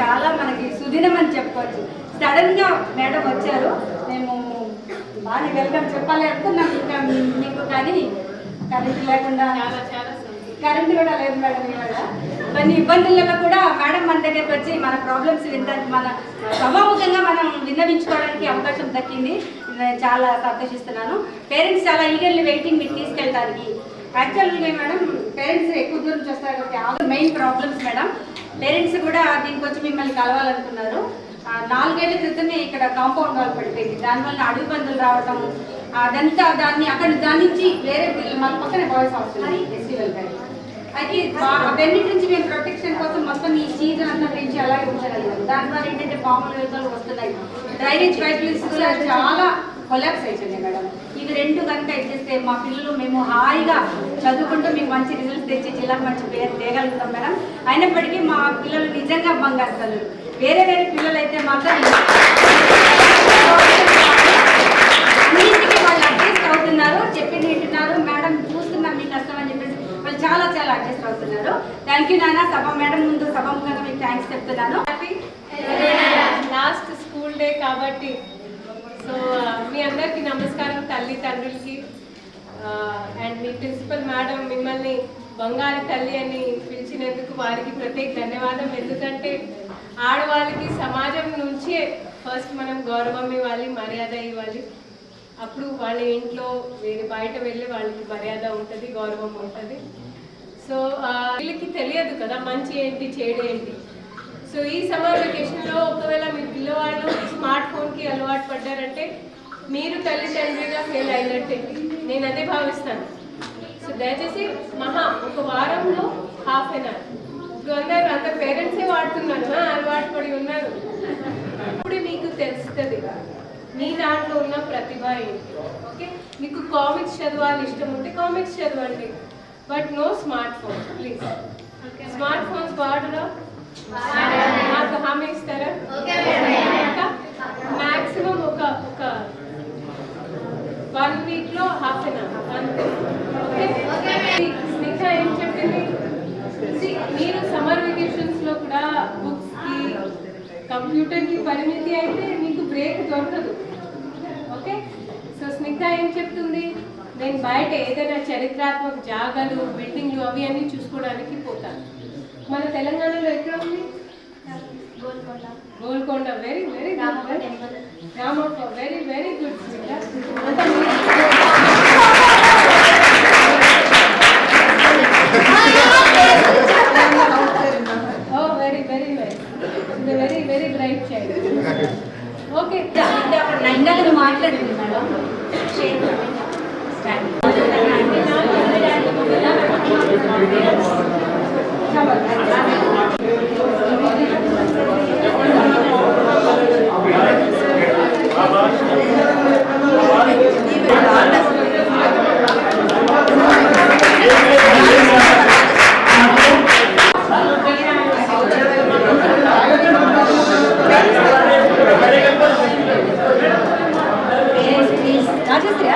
చాలా మనకి సుదినం అని చెప్పుకోవచ్చు. సడన్ గా మేడం వచ్చారు, మేము బాగా వెల్కమ్ చెప్పాలి అనుకున్నాం ఇంకా మీకు, కానీ కరెంట్ లేకుండా కరెంట్ కూడా లేదు మేడం. ఇవాళ కొన్ని ఇబ్బందులలో కూడా మేడం మన దగ్గరికి వచ్చి మన ప్రాబ్లమ్స్ వినడానికి, మన సభాముఖంగా మనం విన్నవించుకోవడానికి అవకాశం దక్కింది. నేను చాలా సంతోషిస్తున్నాను. పేరెంట్స్ చాలా ఈగర్లీ వెయిటింగ్ మీరు తీసుకెళ్ళడానికి. యాక్చువల్గా మేడం పేరెంట్స్ ఎక్కువ దూరం చూస్తారు కాబట్టి మెయిన్ ప్రాబ్లమ్స్ మేడం. పేరెంట్స్ కూడా దీనికి వచ్చి మిమ్మల్ని కలవాలనుకున్నారు. 4 ఏళ్ల క్రితమే ఇక్కడ కాంపౌండ్ వాల్ పడిపోయింది, దానివల్ల అడవి పందులు రావటం అదంతా దాని నుంచి వేరే మన పక్కనే బాయ్స్ హాస్టల్ ఫెస్టివల్ కానీ అయితే అవన్నిటి నుంచి మేము ప్రొటెక్షన్ కోసం మొత్తం ఈ సీజన్ అంతా పెంచి అలాగే ఉంచగలిగాం. దానివల్ల ఏంటంటే పాములు వేతలు వస్తున్నాయి, డ్రైనేజ్ పైప్లైన్స్ కూడా చాలా కొలాప్స్ అయిపోయినాయి మేడం. ఇవి 2 కనుక ఇచ్చేస్తే మా పిల్లలు మేము హాయిగా చదువుకుంటూ మీకు మంచి రిజల్ట్స్ తెచ్చి జిల్లాకు మంచి పేరు తేగలుగుతాం మేడం. అయినప్పటికీ మా పిల్లలు నిజంగా బంగారు తల్లులు. వేరే పిల్లలు అయితే మాత్రం అన్నింటికి వాళ్ళు అడ్జస్ట్ అవుతున్నారు, చెప్పింది వింటున్నారు. మేడం చూస్తున్నాం మీ కష్టం అని చెప్పేసి వాళ్ళు చాలా చాలా అడ్జస్ట్ అవుతున్నారు. థ్యాంక్ యూ నాన్న. సభ మేడం ముందు సభాముఖంగా మీకు థ్యాంక్స్ చెప్తున్నాను. లాస్ట్ స్కూల్ డే కాబట్టి సో మీ అందరికీ నమస్కారం తల్లి తండ్రులకి. అండ్ మీ ప్రిన్సిపల్ మేడం మిమ్మల్ని బంగారు తల్లి అని పిలిచినందుకు వారికి ప్రత్యేక ధన్యవాదం. ఎందుకంటే ఆడవాళ్ళకి సమాజం నుంచే ఫస్ట్ మనం గౌరవం ఇవ్వాలి, మర్యాద ఇవ్వాలి. అప్పుడు వాళ్ళ ఇంట్లో బయట వెళ్ళి వాళ్ళకి మర్యాద ఉంటుంది, గౌరవం ఉంటుంది. సో వీళ్ళకి తెలియదు కదా మంచి ఏంటి చెడు ఏంటి. సో ఈ సమ్మర్ వెకేషన్లో ఒకవేళ మీ పిల్లవాళ్ళు స్మార్ట్ ఫోన్కి అలవాటు పడ్డారంటే మీరు తల్లిదండ్రులుగా ఫెయిల్ అయినట్టే, నేను అదే భావిస్తాను. సో దయచేసి ఒక వారంలో ½ an hour ఇప్పుడు అందరు పేరెంట్సే వాడుతున్నారు, అలవాటు పడి ఉన్నారు. ఇప్పుడు మీకు తెలుస్తుంది మీ దాంట్లో ఉన్న ప్రతిభ ఏంటి. ఓకే, మీకు కామిక్స్ చదవాలి ఇష్టం ఉంటే కామిక్స్ చదవండి, but no smart phone please. Smart phones వాడరా, నాకు హామీ ఇస్తారా? మ్యాక్సిమం ఒక 1 వీక్లో ½ an hour అంతే. ఓకే, స్నిగ్ధ ఏం చెప్పింది, మీరు సమ్మర్ వెకేషన్స్లో కూడా బుక్స్కి కంప్యూటర్కి పరిమితి అయితే మీకు బ్రేక్ దొరకదు. ఓకే, సో స్నిగ్ధ ఏం చెప్తుంది, నేను బయట ఏదైనా చరిత్రాత్మక జాగాలు బిల్డింగ్లు అవి అన్నీ చూసుకోవడానికి పోతాను. మన తెలంగాణలో ఎక్కడ ఉంది? Golconda. Very very good. Ramappa. Very very good. Very very very very very bright child. Okay, ఇందాక మాట్లాడింది మేడం. రాజశ్రీ